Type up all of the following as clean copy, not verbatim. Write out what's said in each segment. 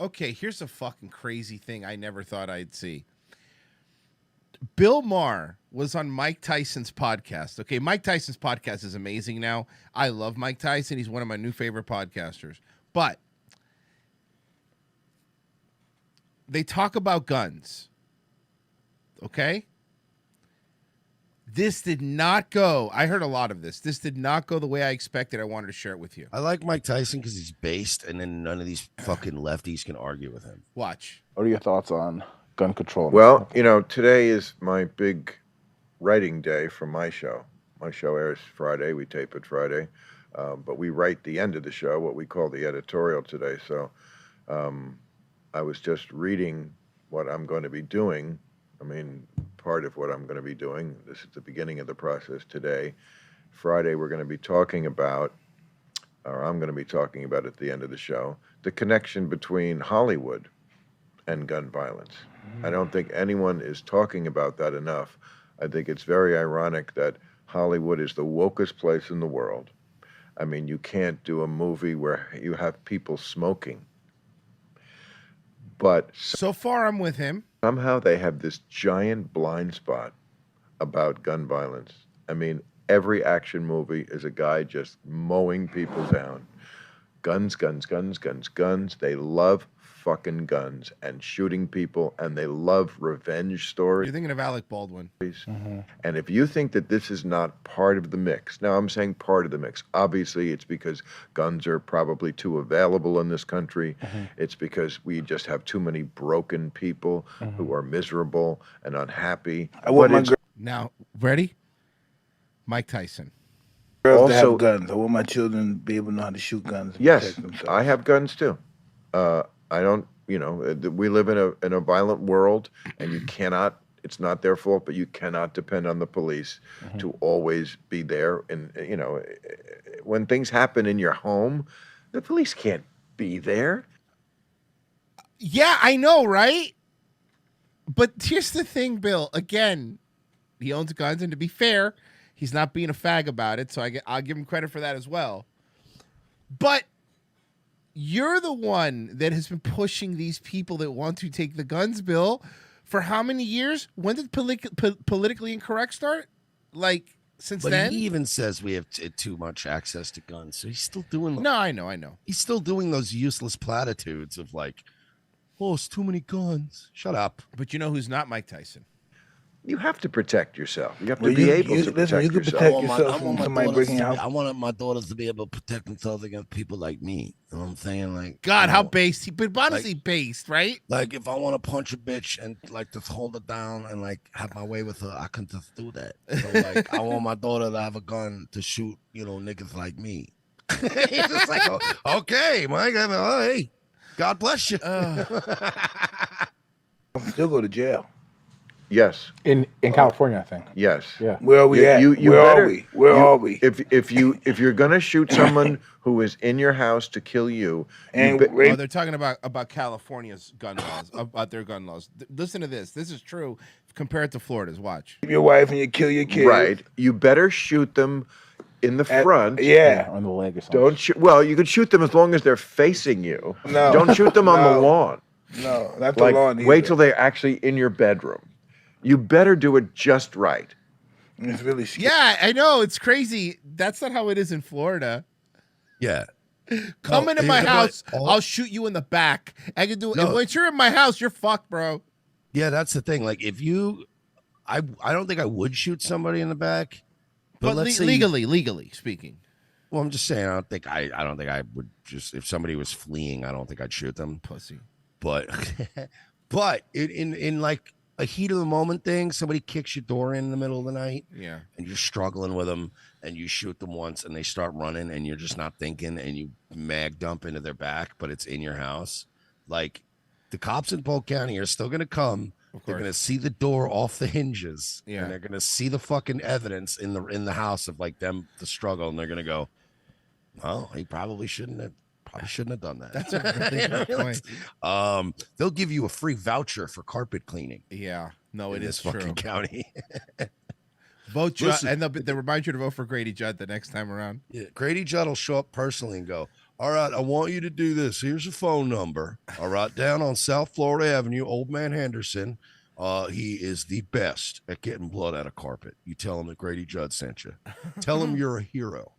Okay, here's a fucking crazy thing I never thought I'd see. Bill Maher was on Mike Tyson's podcast. Okay, Mike Tyson's podcast is amazing now. I love Mike Tyson. He's one of my new favorite podcasters. But they talk about guns. Okay? This did not go. I heard a lot of this. This did not go the way I expected. I wanted to share it with you. I like Mike Tyson because he's based, and then none of these fucking lefties can argue with him. Watch. What are your thoughts on gun control? Well, you know, today is my big writing day for my show. My show airs Friday. We tape it Friday. But we write the end of the show, what we call the editorial today. So I was just reading what I'm going to be doing. I mean, part of what I'm going to be doing. This is the beginning of the process today. Friday, we're going to be talking about, or I'm going to be talking about at the end of the show, the connection between Hollywood and gun violence. I don't think anyone is talking about that enough. I think it's very ironic that Hollywood is the wokest place in the world. I mean, you can't do a movie where you have people smoking. But so far, I'm with him. Somehow they have this giant blind spot about gun violence. I mean, every action movie is a guy just mowing people down. Guns, guns, guns, guns, guns. They love fucking guns and shooting people, and they love revenge stories. You're thinking of Alec Baldwin. And if you think that this is not part of the mix, now I'm saying part of the mix. Obviously, it's because guns are probably too available in this country. It's because we just have too many broken people who are miserable and unhappy. Now, ready? Mike Tyson. Girls to have guns. I want my children to be able to know how to shoot guns. And Yes, protect themselves. I have guns too. I don't, you know, we live in a violent world, and you cannot, it's not their fault, but you cannot depend on the police to always be there. And, you know, when things happen in your home, the police can't be there. Yeah, I know, right? But here's the thing, Bill. Again, he owns guns, and to be fair, he's not being a fag about it, so I'll give him credit for that as well. But you're the one that has been pushing these people that want to take the guns, Bill, for how many years? When did politically incorrect start? Like, since then? He even says we have too much access to guns, so he's still doing... No, I know. He's still doing those useless platitudes of like, oh, it's too many guns. Shut up. But you know who's not Mike Tyson? You have to protect yourself. You have to be able to protect you can yourself. protect yourself from somebody breaking your house. I want my daughters to be able to protect themselves against people like me. You know what I'm saying? Like, God, you know, how based. But honestly, based, right? Like, if I want to punch a bitch and like just hold her down and like have my way with her, I can just do that. So like, I want my daughter to have a gun to shoot, you know, niggas like me. It's just like, oh, okay, Mike. Oh, hey, God bless you. Still go to jail. Yes. In California, I think. Yes. Yeah. Where are we at? Where are we? If you're gonna shoot someone who is in your house to kill you, they're talking about California's gun laws, about their gun laws. Listen to this. This is true compared to Florida's. Watch. Your wife and you kill your kid. Right. You better shoot them in the front. Yeah. On the leg or something. Don't shoot. Well, you can shoot them as long as they're facing you. No. Don't shoot them on the lawn. No, not the lawn either. Wait till they're actually in your bedroom. You better do it just right. It's really scary. Yeah, I know. It's crazy. That's not how it is in Florida. Yeah. Come into my house. I'll shoot you in the back. I can do it. Once you're in my house, you're fucked, bro. Yeah, that's the thing. Like, if you, I don't think I would shoot somebody in the back. But legally speaking. Well, I'm just saying, I don't think I would just, if somebody was fleeing, I don't think I'd shoot them. Pussy. But in like a heat of the moment thing, somebody kicks your door in the middle of the night, and you're struggling with them, and you shoot them once, and they start running, and you're just not thinking, and you mag dump into their back, but it's in your house. Like, the cops in Polk County are still gonna come. They're gonna see the door off the hinges, and they're gonna see the fucking evidence in the house of like them the struggle, and they're gonna go, "Well, he probably shouldn't have done that." That's a really good point. They'll give you a free voucher for carpet cleaning. Yeah, no, it is fucking county. Vote Judd, and they'll remind you to vote for Grady Judd the next time around. Yeah, Grady Judd will show up personally and go, All right, I want you to do this. Here's a phone number. All right, down on South Florida Avenue, Old Man Henderson. He is the best at getting blood out of carpet. You tell him that Grady Judd sent you. Tell him you're a hero.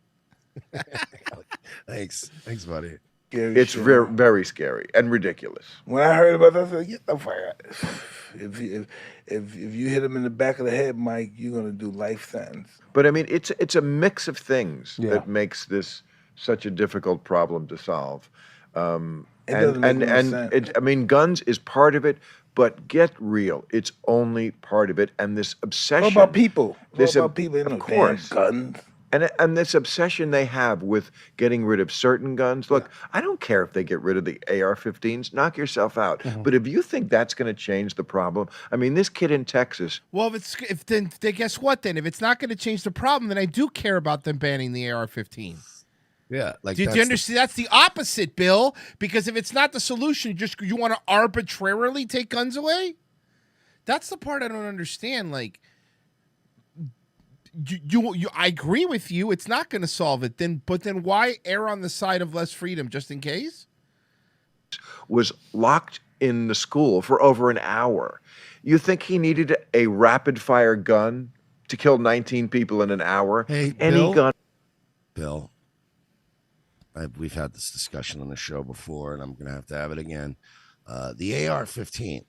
Thanks, buddy. It's very, very scary and ridiculous. When I heard about that, I said, "Get the fuck out!" If you hit him in the back of the head, Mike, you're gonna do life sentence. But I mean, it's a mix of things that makes this such a difficult problem to solve. I mean, guns is part of it, but get real. It's only part of it, and this obsession. What about people? What about people? Of course, guns. And this obsession they have with getting rid of certain guns. Look, I don't care if they get rid of the AR-15s. Knock yourself out. But if you think that's going to change the problem, I mean, this kid in Texas. Well, then guess what? Then if it's not going to change the problem, then I do care about them banning the AR-15. Yeah, like do you understand? That's the opposite, Bill. Because if it's not the solution, you want to arbitrarily take guns away. That's the part I don't understand. Like. I agree with you. It's not going to solve it. But then why err on the side of less freedom just in case? Was locked in the school for over an hour. You think he needed a rapid fire gun to kill 19 people in an hour? Hey, Bill, we've had this discussion on the show before, and I'm going to have it again. The AR-15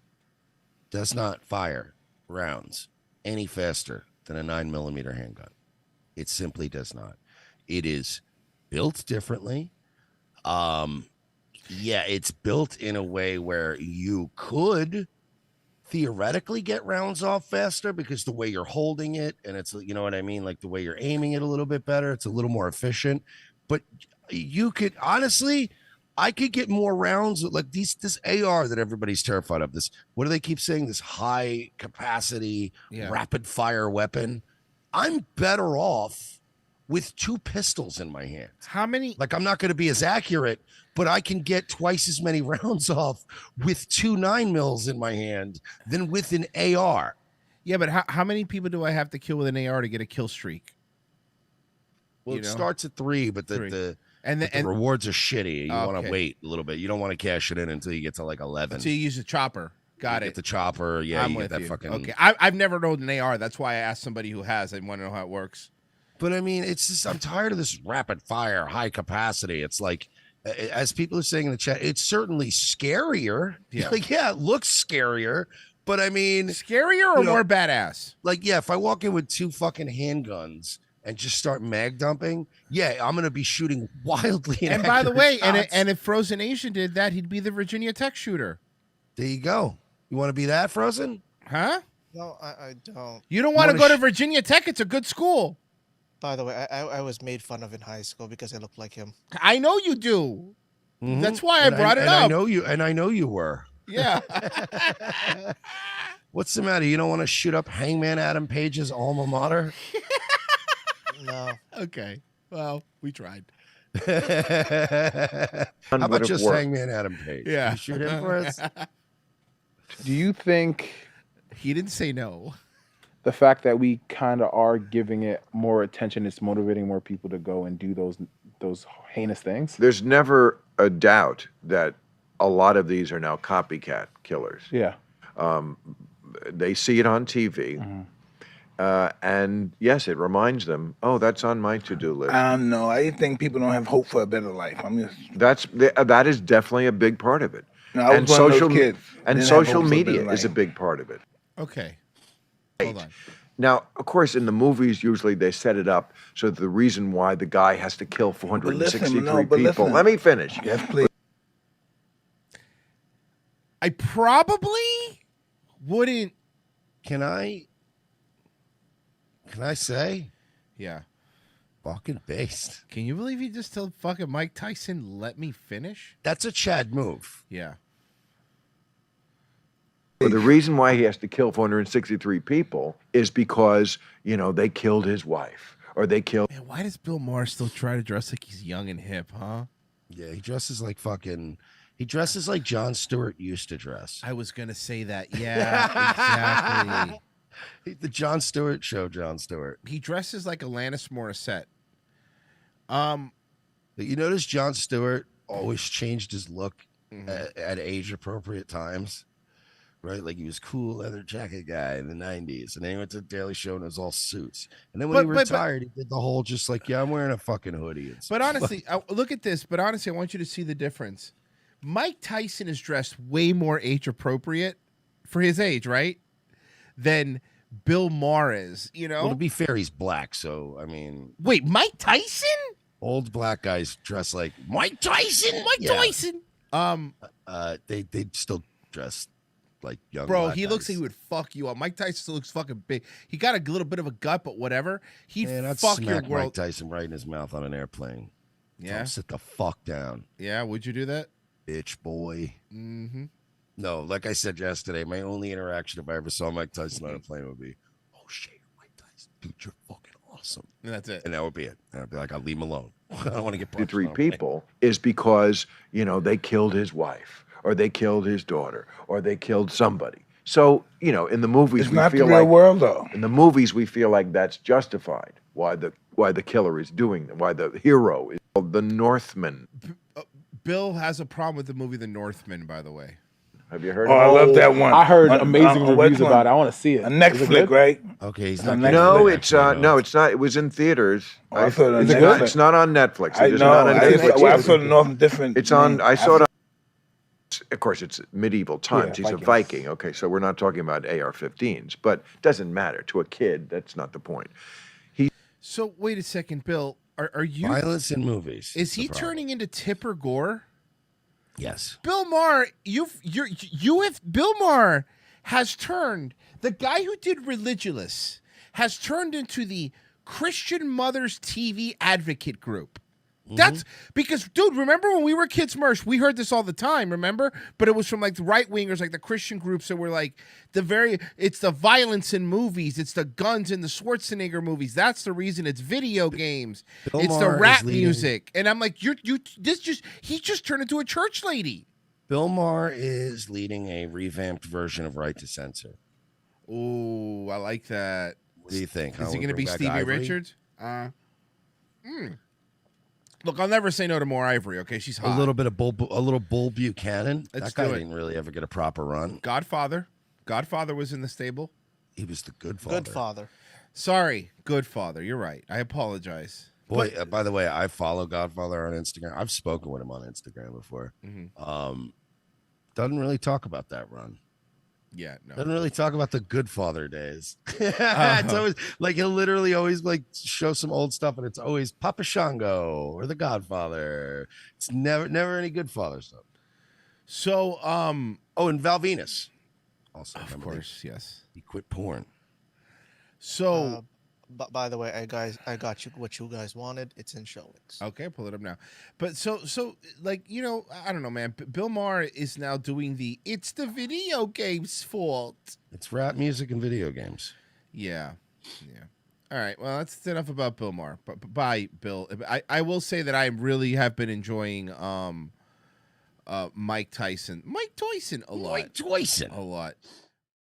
does not fire rounds any faster than a 9mm handgun. It simply does not. It is built differently. It's built in a way where you could theoretically get rounds off faster because the way you're holding it, and it's, you know what I mean? Like the way you're aiming it a little bit better. It's a little more efficient. But you could, honestly, I could get more rounds like this AR that everybody's terrified of. This, what do they keep saying? This high capacity, rapid fire weapon. I'm better off with 2 pistols in my hand. How many? Like, I'm not going to be as accurate, but I can get twice as many rounds off with 2 9mm in my hand than with an AR. Yeah, but how many people do I have to kill with an AR to get a kill streak? Well, it starts at 3, but the rewards are shitty. You want to wait a little bit. You don't want to cash it in until you get to like 11. So you use the chopper. Got it. Get the chopper. Yeah, you get that fucking. Okay, I've never known an AR. That's why I asked somebody who has. I want to know how it works. But I mean, it's just, I'm tired of this rapid fire, high capacity. It's like, as people are saying in the chat, it's certainly scarier. Yeah, like, yeah, it looks scarier. But I mean, scarier or more badass? Like, yeah, if I walk in with 2 fucking handguns and just start mag dumping, I'm gonna be shooting wildly. And by the way, and if Frozen Asian did that, he'd be the Virginia Tech shooter. There you go. You want to be that, Frozen? Huh? No, I don't. You don't want to go to Virginia Tech? It's a good school. By the way, I was made fun of in high school because I looked like him. I know you do. Mm-hmm. That's why I brought it up. I know you were. Yeah. What's the matter? You don't want to shoot up Hangman Adam Page's alma mater? No. Okay. Well, we tried. How about just Hangman Adam Page? Yeah. You shoot him for us? Do you think he didn't say no? The fact that we kind of are giving it more attention is motivating more people to go and do those heinous things? There's never a doubt that a lot of these are now copycat killers. Yeah. They see it on TV. Mm-hmm. And yes, it reminds them, oh, that's on my to-do list. No, I think people don't have hope for a better life. That is definitely a big part of it. No, I was one of those kids. And social media is a big part of it. Okay. Hold on. Now, of course, in the movies, usually they set it up so that the reason why the guy has to kill 463 people. Let me finish. Yes, please. I probably wouldn't. Can I say? Yeah. Fucking based. Can you believe he just told fucking Mike Tyson, let me finish? That's a Chad move. Yeah. But the reason why he has to kill 463 people is because, they killed his wife or they killed. Man, why does Bill Maher still try to dress like he's young and hip, huh? Yeah, he dresses like Jon Stewart used to dress. I was going to say that. Yeah, exactly. The Jon Stewart show, Jon Stewart. He dresses like Alanis Morissette. You notice Jon Stewart always changed his look at age-appropriate times, right? Like he was cool leather jacket guy in the 90s, and then he went to the Daily Show and it was all suits. And then when he retired, he did the whole just like, yeah, I'm wearing a fucking hoodie. But honestly, look at this. But honestly, I want you to see the difference. Mike Tyson is dressed way more age-appropriate for his age, right? Than Bill Maher is, you know? Well, to be fair, he's black, so, I mean... Wait, Mike Tyson? Old black guys dress like Mike Tyson. Tyson. They still dress like young. Bro, black he guys. looks like he would fuck you up. Mike Tyson still looks fucking big. He got a little bit of a gut, but whatever. He'd I'd fuck your smack world. Mike Tyson right in his mouth on an airplane. Yeah, sit the fuck down. Yeah, would you do that, bitch boy? Mm-hmm. No, like I said yesterday, my only interaction if I ever saw Mike Tyson on a plane would be, "Oh shit, Mike Tyson, dude, you're fucking awesome." And that's it. And that would be it. And I'd be like, I'll leave him alone. I don't want to get punched. 3 people is because, you know, they killed his wife or they killed his daughter or they killed somebody. So, you know, in the movies, It's we not feel the real like world, though. in the movies we feel like that's justified. Why the killer is doing them? Why the hero is the Northman? Bill has a problem with the movie The Northman, by the way. Have you heard? Oh, I love that one. I heard amazing which reviews one? about it. I want to see it. A Netflix, right? Okay, he's It's not. on No, Netflix. it's no, it's not. It was in theaters. Oh, I saw it on Is it Netflix. good? It's not on Netflix. I It is know. not on Netflix. I saw the North different. It's on. I saw it. it. Of course, it's medieval times. Yeah, He's a Vikings. Viking. Okay, so we're not talking about AR-15s, but it doesn't matter to a kid. That's not the point. So wait a second, Bill. Are you Violence in movies. Is he turning into Tipper Gore? Yes. Bill Maher, Bill Maher has turned, the guy who did Religulous has turned into the Christian Mothers TV advocate group. That's because, dude, remember when we were kids, Mersh, we heard this all the time, remember? But it was from like the right wingers, like the Christian groups that were like it's the violence in movies, it's the guns in the Schwarzenegger movies. That's the reason. It's video games, Bill it's the Maher rap is leading- music. And I'm like, he just turned into a church lady. Bill Maher is leading a revamped version of Right to Censor. Ooh, I like that. What do you think? Is Huh? he going to Bring be back Stevie Ivory? Richards? Look, I'll never say no to more Ivory. Okay, she's hot. A little bit of a little Bull Buchanan. Let's That guy do it. didn't really ever get a proper run. Godfather was in the stable. He was the good father. Good father. Sorry, good father. You're right. I apologize. Boy, by the way, I follow Godfather on Instagram. I've spoken with him on Instagram before. Doesn't really talk about that run. Yeah, no. Doesn't really talk about the good father days. It's always like he'll literally always like show some old stuff, and it's always Papa Shango or the Godfather. It's never any good father stuff. So, Oh, and Val Venus. Also, of remember course, yes. he quit porn. So, By the way, I got you what you guys wanted. It's in showings. okay, pull it up now. But so like, you know, I don't know, man. Bill Maher is now doing it's the video game's fault. It's rap music and video games. Yeah. All right. Well, that's enough about Bill Maher. But bye, Bill. I will say that I really have been enjoying Mike Tyson. A lot. Mike Tyson. A lot.